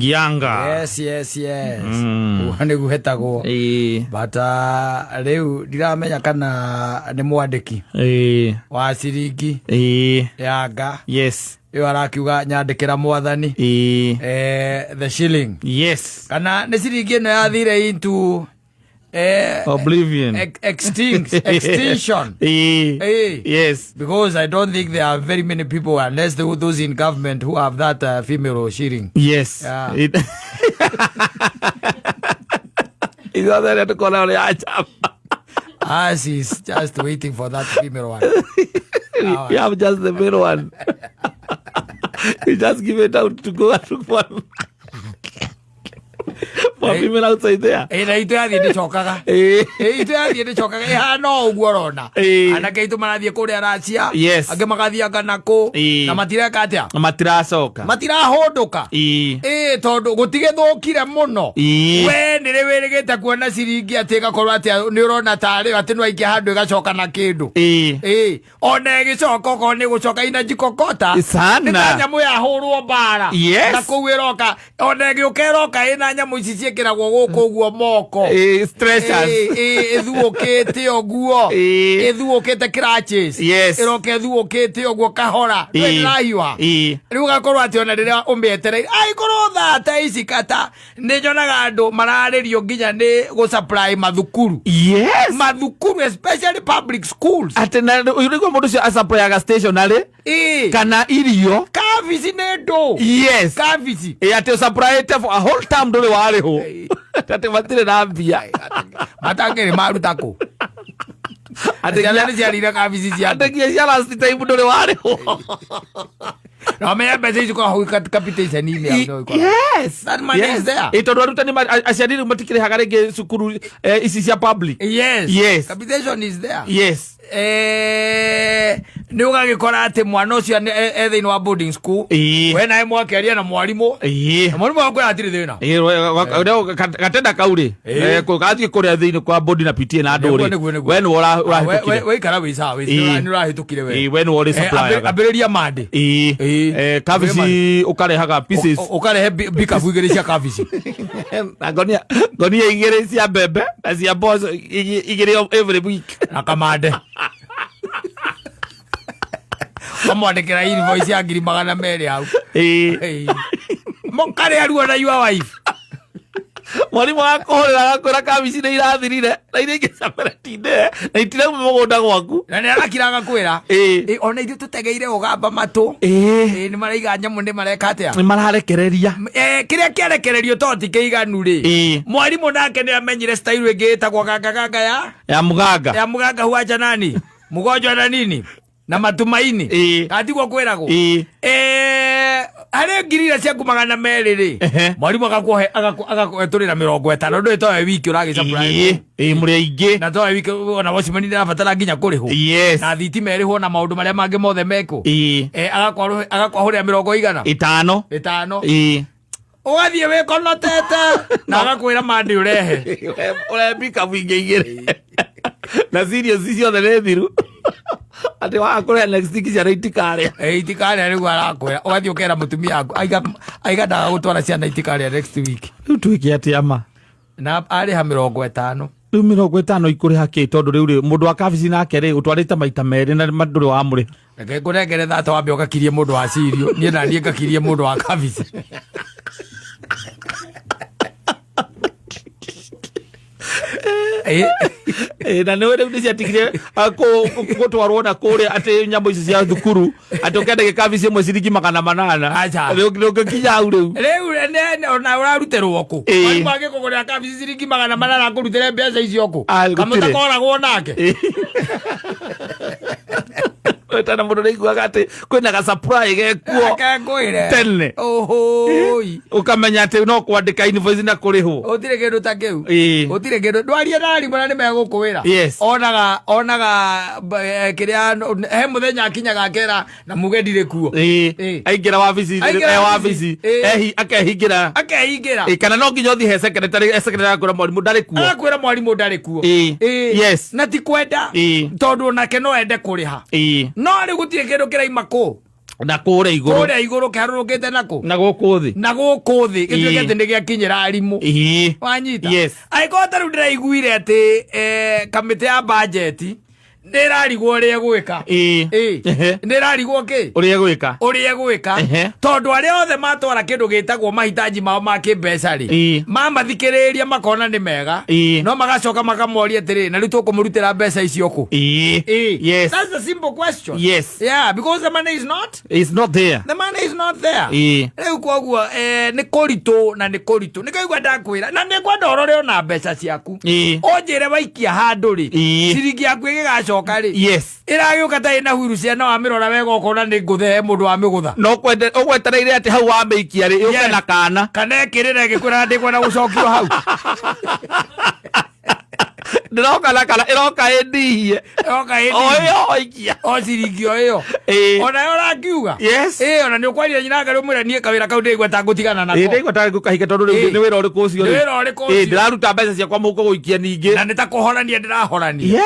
Gianga. Yes. Uhane guhetagwo. Bata reu ndiramenya kana ni mwandiki. Wa ciringi. Yanga. Yes. Yo arakiuga nyandikira mwathani. The shilling. Yes. Kana ni ciringi no yathire into oblivion. Extinction. Yes. Because I don't think there are very many people, unless those in government, who have that female shilling. Yes. Yeah. Is that to call out she's just waiting for that female one. You have just the male one. You just give it out to go and look for female outside there. Ito yathie ndicokaga. Ito yathie ndicokaga. Ihana uguo rona. Anake itu marathie kuria Russia. Yes. Ange magathia kanako. Na matireka atia. Matiracoka. Matirahondoka. Tondu gutigethukire muno. We nire wirigite kuona ciringi ati gakorwo ati ni urona tari ati no aiki handu igacoka na kindu. Ona igicoka ko ni gucoka ina jikokota. Sana. Ni nyamu ya hurwo bara. Yes. Na kuwiroka ona igiukeroka ina nyamu ici ciekiragwo guku guo moko. Stretchers. Ethuokete oguo. Ethuokete crutches. Yes. Iroke ethuokete oguo kahora. Ndirahiwa. Riu gakorwo ati ona riria umbetere ai korwo thata ici kata ni nyonaga andu mararirio nginya ni go supply mathukuru. Yes. Mathukuru, especially public schools. Ati na urigwo mundu cio supply aga stationary. Kana irio. Kavici nendo. Yes. Kavici. Ati supply it for a whole term nduri wariho. Ati matire na mbia. Matangere marutako. Ati gala ni ciarira kavici cia. Ati cia last time nduri wariho. No me abeze iko ho capitation ile ando iko. Yes. That money is there. Ito rutani aciarire matikire hagarege cukuru ici cia public. Yes. Capitation is there. Yes. Ni ugagikora ati mwana ucio ethe wa boarding school. We na mwakeria na mwarimu. Na mwarimu wakwa atiri thina. Gatenda kauri. Ko gathie kuria thiini kwa boarding na PTA na nduri. We ni urahitukire. We ikara wisa ni urahitukire we. We ni uri supply. Abereria mande. Kavici ukarehaga pieces. Ukarehe bika bwigere cia kavici. Gonia igere cia bebe na cia bozo igere every week. Na kamande. Amwandikira invoice ya 200 hau. Mokare aruo na your wife. Mwarimu akohorera akora kavici ni irathirire na iringi saparatinde na itire mugunda gwaku na ni arakiraga kwira ona ithu tutegeire ugamba matu ni maraiga nyamu ni mareka atia ni mararekereria kiria kiarekererio toti kiiganu ri mwarimu nake ni amenyire style ingi itagwo ganga ya muganga huacha nani mgonjwa na nini na matumaini atigwo kwiragwo hare ngirira cia kumagana meriri mwarimu agakwetulira 50 ndu itoe wiki uragi supply muri aingi na toe wiki ona wacimani na batara nginya kuriho na thitima iriho na maundu maria mangi mothe meko agakwahurira 50 ugathie wikonotete na agakwira mandi urehe urembika mwingi igire na serious icio the thiru ati wa akore next week cia itikare itikare riu arakwira ugathie ukera mutumia aku aiga ndaga gutwara ciana itikare next week riu twike ati ama na ari ha 50 riu 50 ikuri haki tondu riu mundu wa kavici nake ri utwarite maita meri na manduri wa muri reke ngurengere thata wambe ugakirie mundu wa cirio nie na nie ngakirie mundu wa kavici na ni wele ndisi atikire gutwarwo na kuria ati nyambo ici cia thukuru ati ukende gikavici mwe ciringi 800 riu kinya au riu ona uraruterwo ku mwarimu agikugurira kavici ciringi 800 akurutire mbeca icio ku kamutakoragwo nake tana mundu niguaga ati kwina ga supply gekuo tene ukamenya ati no kwandika invoice na kurihwo utire kindu ta kiu utire kindu ndwarie nari mwana ni megukwira onaga kiria he muthenya akinyaga kera na muge ndire kuo aingira wabici akehingira kana no nginya uthi he secretary akura mwarimu ndari kuo akwira mwarimu ndari kuo yes na ti kwenda tondu nake no ende kuriha no ri gutire kindu kiraima ku na kore iguru kiharurukite nako na gukuthi gituike ati ni giakinyira arimu wanyita aiko taru ndiraiguire ati kamiti ya budget ndirarigwo uria gwika ndirarigwo ki uria gwika tondu aria othe matwara kindu gitagwo mahitaji mao ma kimbeca ri mamathikiriria makona ni mega no magacoka makamoria atiri na riu tukumurutira mbeca icio ku yes that's the simple question because the money is not there riu koguo ni kuritu na ni kuritu nikaigua ndakwira na ni kwenda orore ona mbeca ciaku onjire waikia handu ri ciringi yaku igigacoka yes iragiuka ta ina huru ciana wa mirora wega ukona ni nguthe mundu wa migutha no kwende ugwetereire ati hau wa mikia ri uke na kana ekirire gikwira ndikwa na gucokio hau ndiroka la kala iroka endihie oyo ikia o ciringi oyo ona yora kiuga ona ni ukwaria nyina ngari umwira nie kawira kau ndigwa ta ngutigana nako ndigwa ta ngukahika tondu ni wira uriku ucio ndiraruta mbeca ciakwa muko guikia ningi na nitakuhorania ndirahorania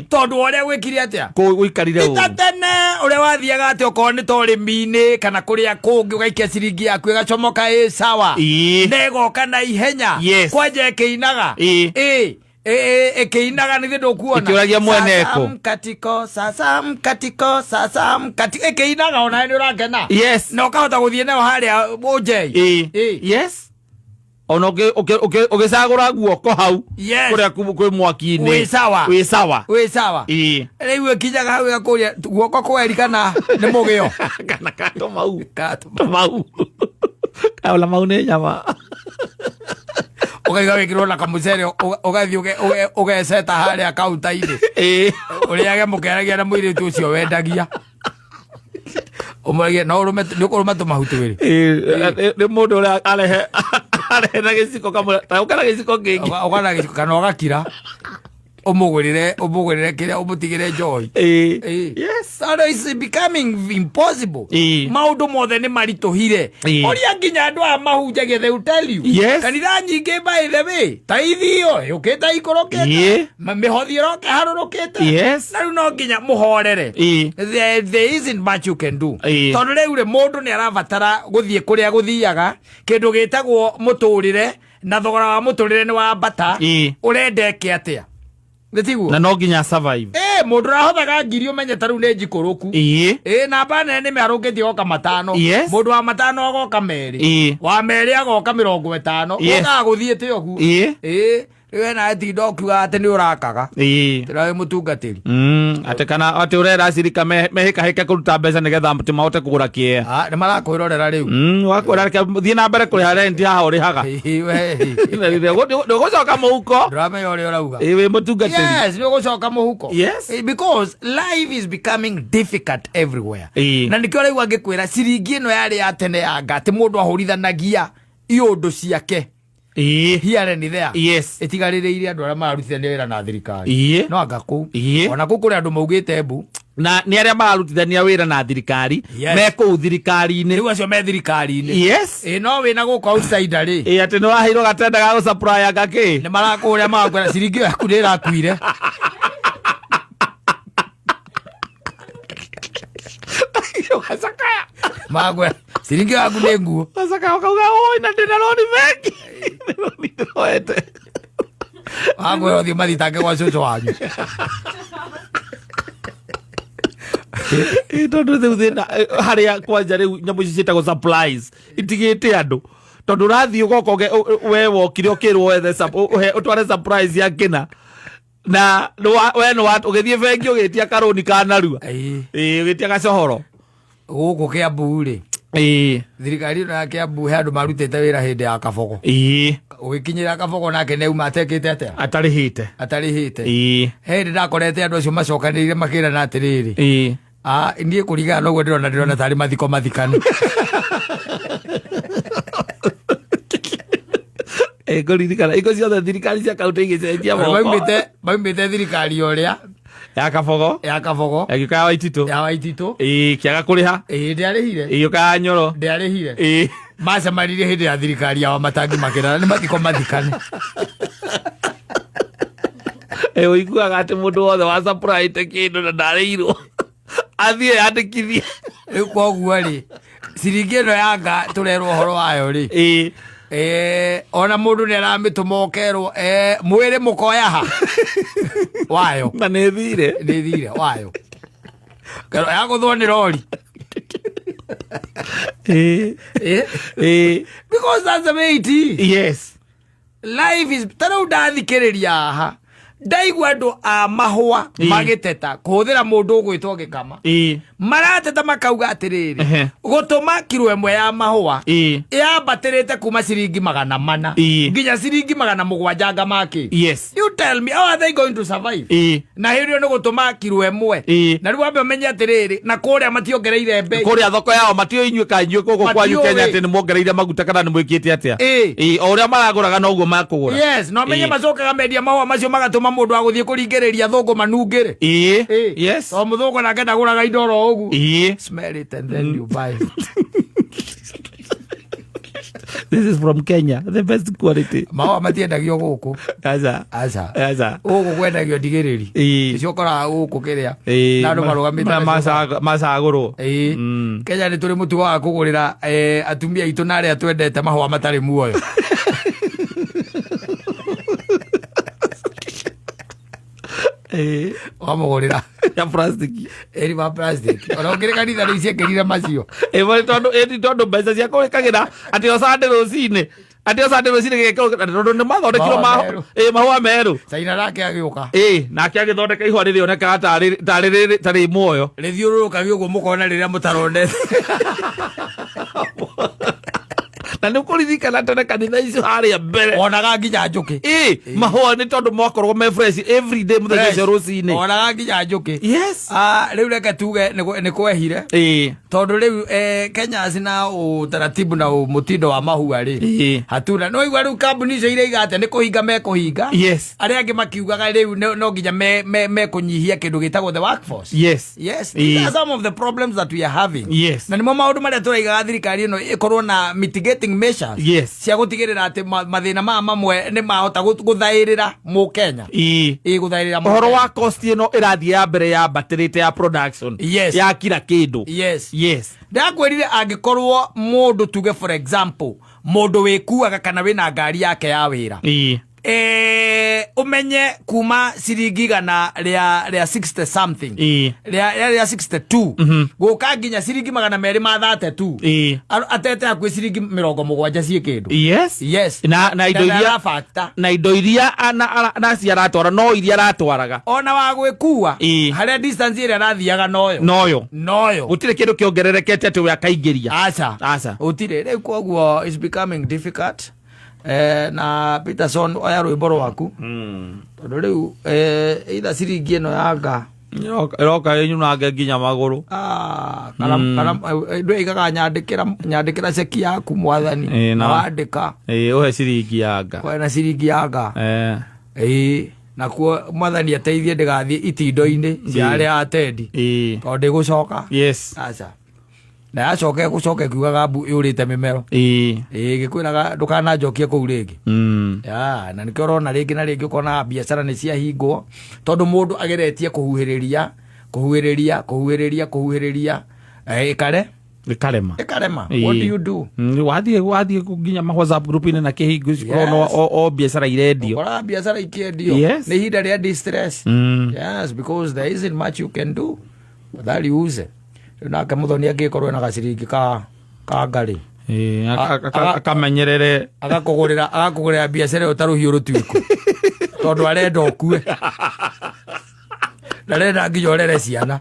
tondu uria gwikire atia guikarire itatene uria wathiaga ati okorwo ni torimini kana kuria kungi ugaikia ciringi yaku igacomoka sawa negoka na ihenya kwanja ikiinaga ekeinaga ni ndu kuona ikiuragia mweneko sasa mkatiko ekeinaga ona ni urakena na ukahota guthie nayo haria ujei ono ugisagura guoko hau kuria kwi mwaki-ini wi sawa riu ikinyaga hau igakuria guoko kwerikana ni mugio kana kato mau kaula mau ni nyama ukaiga wikirwo na kamucere ugathi ugeseta haria kaunta-ini uriage mukeragia na muiritu ucio wendagia umuragia no urume nukuruma tumahuti wiri ni mundu uria arehe na giciko kamwe ta ukana giciko kingi ukana giciko kana ugakira umugurire kiria umutigire joy so it's becoming impossible maundu mothe ni marituhire oria nginya andu a mahunjagia they will tell you kanitha nyingi by the way taithio yukita ikorokete mihothi roke harurukite na riu no nginya muhorere there isn't much you can do tondu riu ri mundu ni arabatara guthie kuria guthiaga kindu gitagwo muturire na thogora wa muturire ni wa bata urendeke atia na no nginya survive mundu rahothaga ngiri umenye taru ni njikuruku namba nene ni miarungitie goka matano mundu wa matano agoka meri wa meri agoka 50 ukaga guthiite ugu riwe na tinda ukiuga ati ni urakaga tirawe mutungatiri ati kana ati urera cirika mehika kuruta mbeca nigetha muti mahote kugura kiea ni marakwirorera riu wakwira thie na mbere kuriha rent haha urihaga nigucoka muhuko ndramenya uria urauga wi mutungatiri nigucoka muhuko because life is becoming difficult everywhere na nikio raigua ngikwira ciringi ino yari ya tene yanga ati mundu ahurithanagia iundu ciake here and there itigaririire andu aria mararutithania wira na thirikari no anga ku ona ku kuri andu maugite mbu na ni aria mararutithania wira na thirikari me ku thirikari-ini riu acio me thirikari-ini no wina guku outsider ri ati ni waheirwo gatenda ga gusupply anga ki ni marakuria makwira ciringi yaku ndirakuire Sakaya magwe ciringi yaku ni nguo Sakaya ukauga oi na ndina roni mengi roni ndoete magwe othi mathitange gwa cucu wanyu tondu riu thina haria kwanja riu nyamu ici cietagwo supplies itigite andu tondu rathi ugoko we wokire ukirwo wethe utware surprise ya kina na we no ugithie bengi ugitia karoni kanarua ugitia gacohoro guku Kiambu ri thirikari ino ya Kiambu he andu marutite wira hindi ya kabogo ugikinyira kabogo nake neuma atekite atia atarihite hindi ndakorete andu acio macokanirire makirana atiriri nie kurigana noguo ndirona tari mathiko mathikane ngoririkana iko ciothe thirikari cia kaunti igicenjia maumite thirikari uria ya kabogo agiuka ya Waititu kiaga kuriha ndiarihire igiuka ya Nyoro ndiarihire macemanirie hindi ya thirikari ya Wamatangi makirana ni mathiko mathikane uiguaga ati mundu wothe wa surprise kindu na ndarĩirwo athie yandĩkithie koguo ri ciringi ĩno yanga tũrerwo ũhoro wayo ri ona mundu ni aramituma ukerwo mwiri mukoya ha wayo na nĩ thire wayo kero yaguthwo ni rori because that's the way it is. Yes, life is tara ndathikiriria ha ndaigua andu a mahua magiteta kuhuthira mundu ugwitwo gikama marateta makauga atiriri gutuma kiro emwe ya mahua yambatirite kuma ciringi 400 nginya ciringi 700 maki. Yes, you tell me how are they going to survive? Na hiyo ni gutuma kiro emwe na riu ambe menye atiriri na kuria mationgereire bei kuria thoko yao matio inywe kanjwe koko kwa Kenya ati ni mongereire maguta kana ni mwikite atia o uria maraguraga no uguo makugura. Yes, no menye macokaga mendia mahua macio magatuma mundu aguthie kuringiriria thungu manungire. Yes, so muthungu nake ndaguraga indo ro ugu. Smell it and then you buy it. This is from Kenya, the best quality. Mahua matiendagio guku. Aza ugu kwendagio ndigiriri icio kora guku kiria na andu marugamite masaguru. Kenya ni turi mutugo wa kugurira atumia itu na aria twendete mahua matari muoyo. Wamugurira ya plastic ma plastic ona ngire kanitha ni ciekerire macio tondu mbeca cia kurikagira ati osande rucine tondu ni mathondekirwo mahua meru caina nake agiuka nake agithondeka ihua ririonekaga tari muoyo rithiururukaga uguo mukona riria mutaronete na nä å kå ririkana tene kanitha icio harä mbere onaga nginya njũkĩ mahũa nä tondũ makoragwo me fresh every day mũthenya ũcio rũcinĩ onaga nginya njũkĩ. Yes, rĩu reke tuge nĩ kwehire tondũ rĩu Kenya cina utaratibu na mutindo wa mahua rĩ hatuna no igwa rĩu kambuni icio ireiga atĩ nĩ kũhinga mekũhinga arĩa angĩ makiugaga rĩu no nginya mekũnyihia kĩndũ gĩtagwo the workforce. Yes, these are some of the problems that we are having. Na nĩmo maũndũ marĩa tũraigaga thirikari ĩno ĩkorwo na mitigating measures cia gutigirira ati mathina mamwe ni mahota guthairira mu Kenya guthairira uhoro wa cost ino irathie ya mbere ya batirite ya production ya kila kindu. Yes, ndakwirire angikorwo mundu tuge for example mundu wikuaga kana wina ngari yake ya wira umenye kuma ciringi igana ria 60 something ria 62 guka nginya ciringi 232 atete akwi ciringi 70 cie kindu. Yes, na indo iria ana ciaratwara no iria aratwaraga ona wa gwikua haria distance iria arathiaga noyo gutire kindu kiongererekete ati we akaingiria. Aca utire riu koguo is becoming difficult. Na Peterson oya rwimbo rwaku tondu riu either ciringi ino yanga iroka yenyunange nginya maguru kana ndwigaga nyandikira ceki yaku mwathani na wandika uhe ciringi yanga kwena ciringi yanga nakuo mwathani ateithie ndigathie itindo-ini cia aria atendi tondu ndigucoka. Aca na yacoke gucoke kiugaga mbu yurite mimero gikwiraga ndukana njokie kuu ringi na nikio rona ringi na ringi ukona biacara ni cia hingwo tondu mundu ageretie kuhuhiriria ikarema. What do you do? wathie nginya ma WhatsApp group ine na kihingu cikorwo o biacara irendio ukora biacara ikiendio ni hinda ria distress. Yes, because there isn't much you can do without use nake muthoni angikorwo na gaciringi ka ngari akamenyerere agakugurira biacara yo taruhiu rutwiku tondu arenda okue ndarenda nginya orere ciana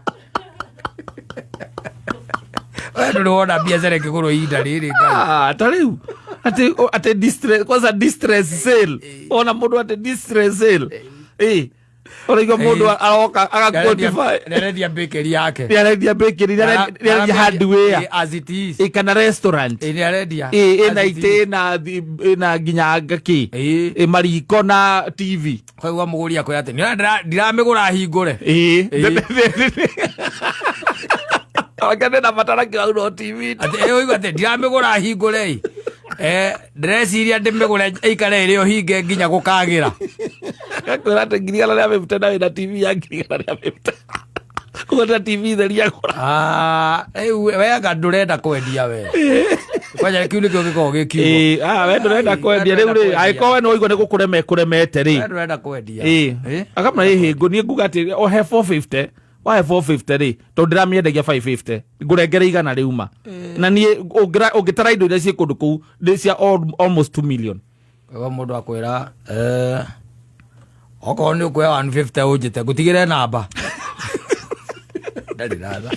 ndu wona biacara ikigurwo ihinda riri tariu ati distress kwanza distress sale ona mundu ati distress sale Oiga mundu aroka agaquantify neredia bakery yake neredia bakery neredia hardware as it is kana restaurant neredia ina ite na nginya ngaki mariko na TV kwa hiyo muguri yako yate ndiramigura hingure akane na matara kiuno TV ate oiga ate ndiramigura hingure ndreciria ndimigure ikare rio hinge nginya gukagira gakwira ate ngiriana ria mebuta na TV ya ngiriana ria mebuta Kuona TV theria kura. Wega ndurenda kwendia we. Kwaja kiu nikio giko gikiugo. We ndurenda kwendia riu ri aiko we no igwo kuremete ri. We ndurenda kwendia. Akamna hingo nie nguga ati o he 450. Why 450 ri? To ndiramiendagia 550. Ngurengere igana riuma. Na nie ungitara indo iria cie kundu kuu cia almost 2 million. Wewe mundu akwira oko ni ukwe 150 ujite gutigire namba. Ndari nada.